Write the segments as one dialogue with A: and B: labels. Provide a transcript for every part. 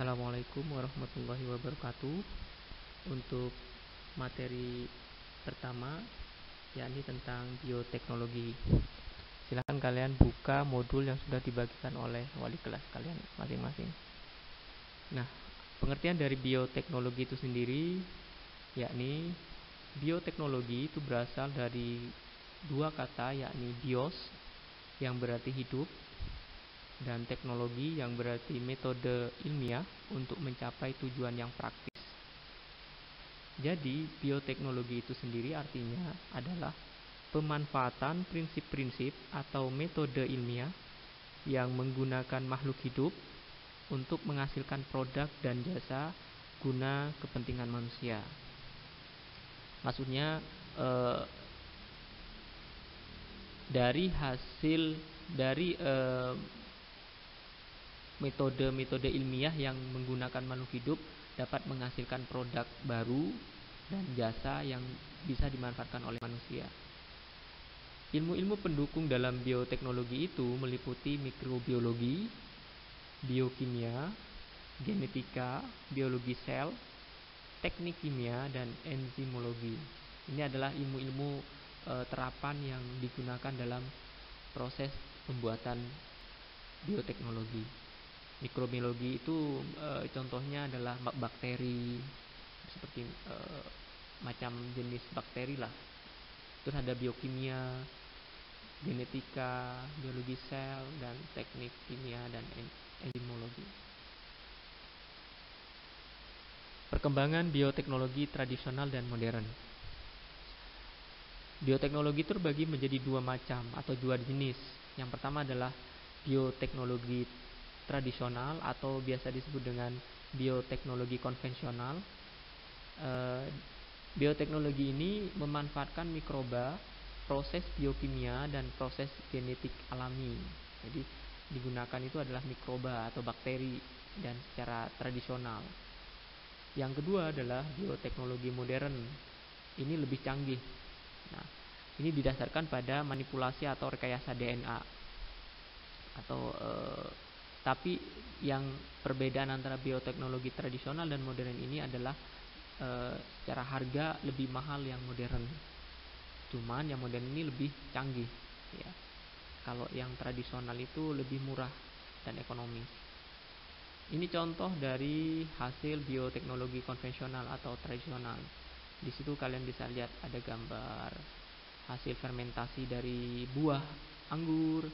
A: Assalamualaikum warahmatullahi wabarakatuh. Untuk materi pertama, yakni tentang bioteknologi. Silahkan kalian buka modul yang sudah dibagikan oleh wali kelas kalian masing-masing. Nah, pengertian dari bioteknologi itu sendiri, yakni bioteknologi itu berasal dari dua kata, yakni bios yang berarti hidup, dan teknologi yang berarti metode ilmiah untuk mencapai tujuan yang praktis. Jadi, bioteknologi itu sendiri artinya adalah pemanfaatan prinsip-prinsip atau metode ilmiah yang menggunakan makhluk hidup untuk menghasilkan produk dan jasa guna kepentingan manusia. Maksudnya dari metode-metode ilmiah yang menggunakan makhluk hidup dapat menghasilkan produk baru dan jasa yang bisa dimanfaatkan oleh manusia. Ilmu-ilmu pendukung dalam bioteknologi itu meliputi mikrobiologi, biokimia, genetika, biologi sel, teknik kimia, dan enzimologi. Ini adalah ilmu-ilmu terapan yang digunakan dalam proses pembuatan bioteknologi. Mikrobiologi itu contohnya adalah bakteri, seperti macam jenis bakteri lah. Terus ada biokimia, genetika, biologi sel, dan teknik kimia dan enzimologi. Perkembangan bioteknologi tradisional dan modern. Bioteknologi terbagi menjadi dua macam atau dua jenis. Yang pertama adalah bioteknologi tradisional atau biasa disebut dengan bioteknologi konvensional. Bioteknologi ini memanfaatkan mikroba, proses biokimia, dan proses genetik alami. Jadi digunakan itu adalah mikroba atau bakteri dan secara tradisional. Yang kedua adalah bioteknologi modern. Ini lebih canggih. Nah, ini didasarkan pada manipulasi atau rekayasa DNA. Tapi yang perbedaan antara bioteknologi tradisional dan modern ini adalah secara harga lebih mahal yang modern. Cuman yang modern ini lebih canggih, ya. Kalau yang tradisional itu lebih murah dan ekonomis. Ini contoh dari hasil bioteknologi konvensional atau tradisional. Di situ kalian bisa lihat ada gambar hasil fermentasi dari buah anggur,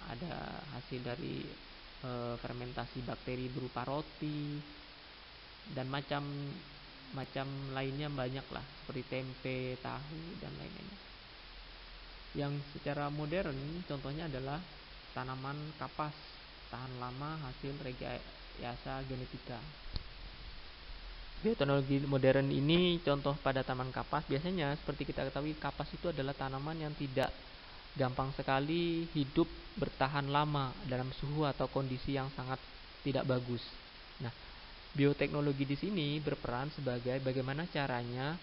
A: ada hasil dari fermentasi bakteri berupa roti, dan macam lainnya banyak lah, seperti tempe, tahu, dan lain-lainnya. Yang secara modern contohnya adalah tanaman kapas, tahan lama hasil rekayasa genetika. Bioteknologi modern ini contoh pada tanaman kapas. Biasanya seperti kita ketahui, kapas itu adalah tanaman yang tidak gampang sekali hidup bertahan lama dalam suhu atau kondisi yang sangat tidak bagus. Nah, bioteknologi di sini berperan sebagai bagaimana caranya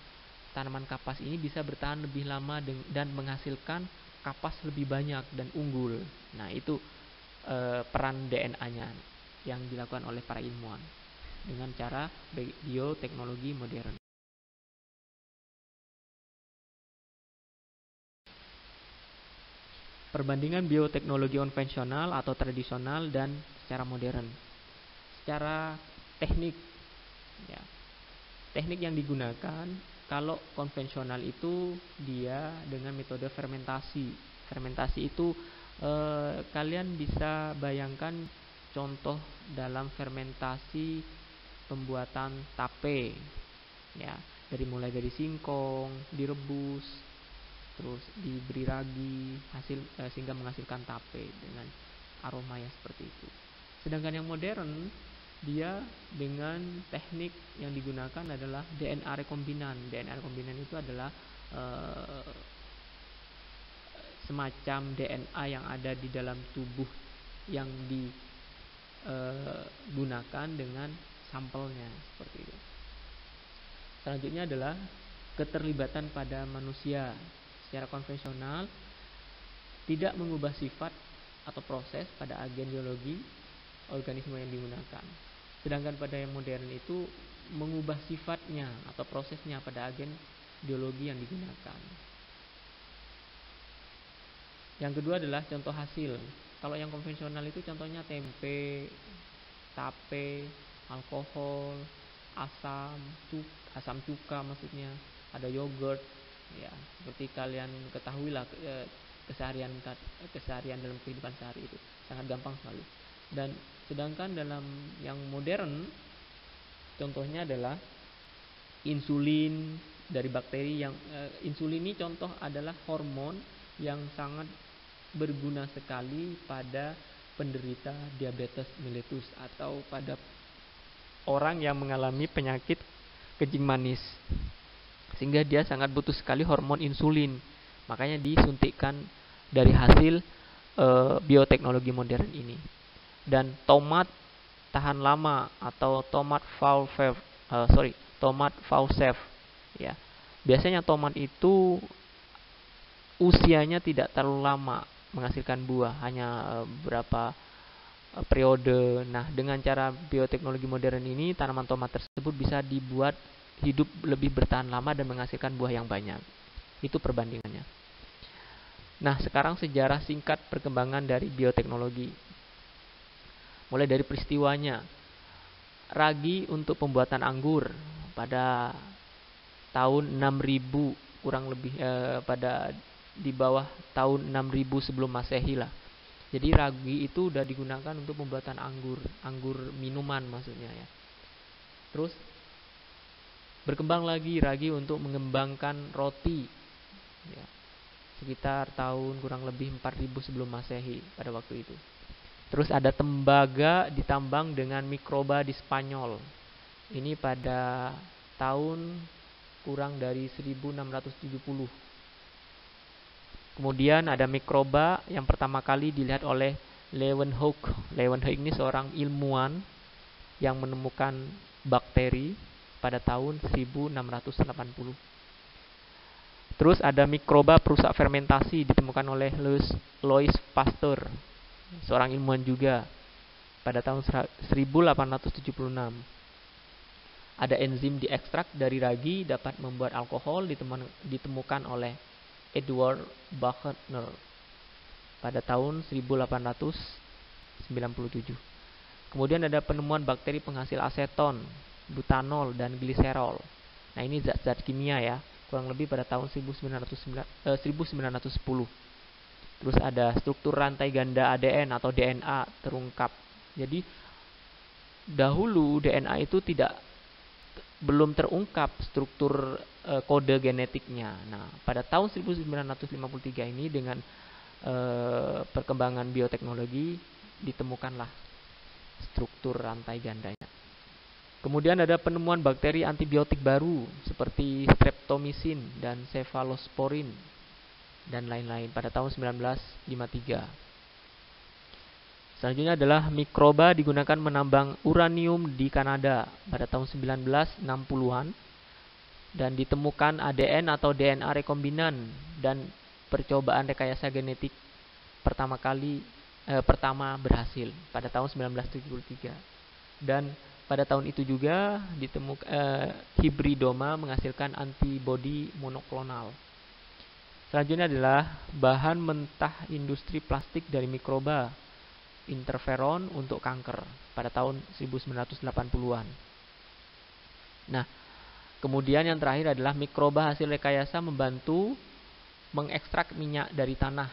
A: tanaman kapas ini bisa bertahan lebih lama dan menghasilkan kapas lebih banyak dan unggul. Nah, itu peran DNA-nya yang dilakukan oleh para ilmuwan dengan cara bioteknologi modern. Perbandingan bioteknologi konvensional atau tradisional dan secara modern. Secara teknik, ya, teknik yang digunakan kalau konvensional itu dia dengan metode fermentasi. Fermentasi itu kalian bisa bayangkan contoh dalam fermentasi pembuatan tape, ya, mulai dari singkong direbus, terus diberi ragi sehingga menghasilkan tape dengan aroma yang seperti itu. Sedangkan yang modern, dia dengan teknik yang digunakan adalah DNA rekombinan. DNA rekombinan itu adalah semacam DNA yang ada di dalam tubuh yang digunakan dengan sampelnya, seperti itu. Selanjutnya adalah keterlibatan pada manusia. Secara konvensional tidak mengubah sifat atau proses pada agen biologi organisme yang digunakan. Sedangkan pada yang modern itu mengubah sifatnya atau prosesnya pada agen biologi yang digunakan. Yang kedua adalah contoh hasil. Kalau yang konvensional itu contohnya tempe, tape, alkohol, asam cuka maksudnya, ada yogurt, ya seperti kalian ketahui lah, keseharian dalam kehidupan sehari itu sangat gampang sekali. Dan sedangkan dalam yang modern, contohnya adalah insulin dari bakteri yang insulin ini contoh adalah hormon yang sangat berguna sekali pada penderita diabetes mellitus atau pada orang yang mengalami penyakit kencing manis, sehingga dia sangat butuh sekali hormon insulin. Makanya disuntikkan dari hasil bioteknologi modern ini. Dan tomat tahan lama atau tomat Faucef, ya. Biasanya tomat itu usianya tidak terlalu lama menghasilkan buah, hanya beberapa periode. Nah, dengan cara bioteknologi modern ini, tanaman tomat tersebut bisa dibuat hidup lebih bertahan lama dan menghasilkan buah yang banyak. Itu perbandingannya. Nah, sekarang sejarah singkat perkembangan dari bioteknologi. Mulai dari peristiwanya. Ragi untuk pembuatan anggur pada tahun 6000 kurang lebih, pada di bawah tahun 6000 sebelum Masehi lah. Jadi ragi itu udah digunakan untuk pembuatan anggur minuman maksudnya ya. Terus berkembang lagi ragi untuk mengembangkan roti ya, sekitar tahun kurang lebih 4000 sebelum Masehi pada waktu itu. Terus ada tembaga ditambang dengan mikroba di Spanyol. Ini pada tahun kurang dari 1670. Kemudian ada mikroba yang pertama kali dilihat oleh Leeuwenhoek. Leeuwenhoek ini seorang ilmuwan yang menemukan bakteri pada tahun 1680. Terus ada mikroba perusak fermentasi ditemukan oleh Louis Pasteur, seorang ilmuwan juga, pada tahun 1876. Ada enzim diekstrak dari ragi dapat membuat alkohol ditemukan oleh Edward Buchner pada tahun 1897. Kemudian ada penemuan bakteri penghasil aseton, butanol, dan gliserol. Nah, ini zat-zat kimia ya, kurang lebih pada tahun 1910. Terus ada struktur rantai ganda ADN atau DNA terungkap. Jadi dahulu DNA itu belum terungkap struktur kode genetiknya. Nah, pada tahun 1953 ini dengan perkembangan bioteknologi ditemukanlah struktur rantai gandanya. Kemudian ada penemuan bakteri antibiotik baru seperti streptomycin dan cephalosporin dan lain-lain pada tahun 1953. Selanjutnya adalah mikroba digunakan menambang uranium di Kanada pada tahun 1960-an dan ditemukan ADN atau DNA rekombinan dan percobaan rekayasa genetik pertama berhasil pada tahun 1973. Dan pada tahun itu juga ditemukan hibridoma menghasilkan antibodi monoklonal. Selanjutnya adalah bahan mentah industri plastik dari mikroba, interferon untuk kanker pada tahun 1980-an. Nah, kemudian yang terakhir adalah mikroba hasil rekayasa membantu mengekstrak minyak dari tanah.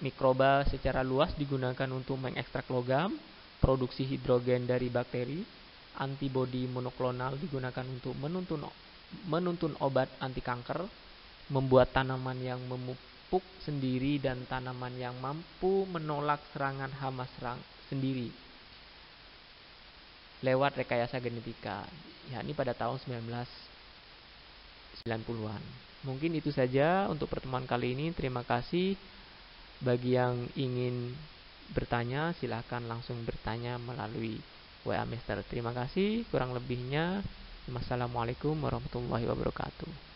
A: Mikroba secara luas digunakan untuk mengekstrak logam, produksi hidrogen dari bakteri, antibodi monoklonal digunakan untuk menuntun obat anti kanker, membuat tanaman yang memupuk sendiri dan tanaman yang mampu menolak serangan hama sendiri lewat rekayasa genetika, yakni pada tahun 1990-an. Mungkin itu saja untuk pertemuan kali ini. Terima kasih. Bagi yang ingin bertanya, silahkan langsung bertanya melalui WA Master. Terima kasih. Kurang lebihnya, wassalamualaikum warahmatullahi wabarakatuh.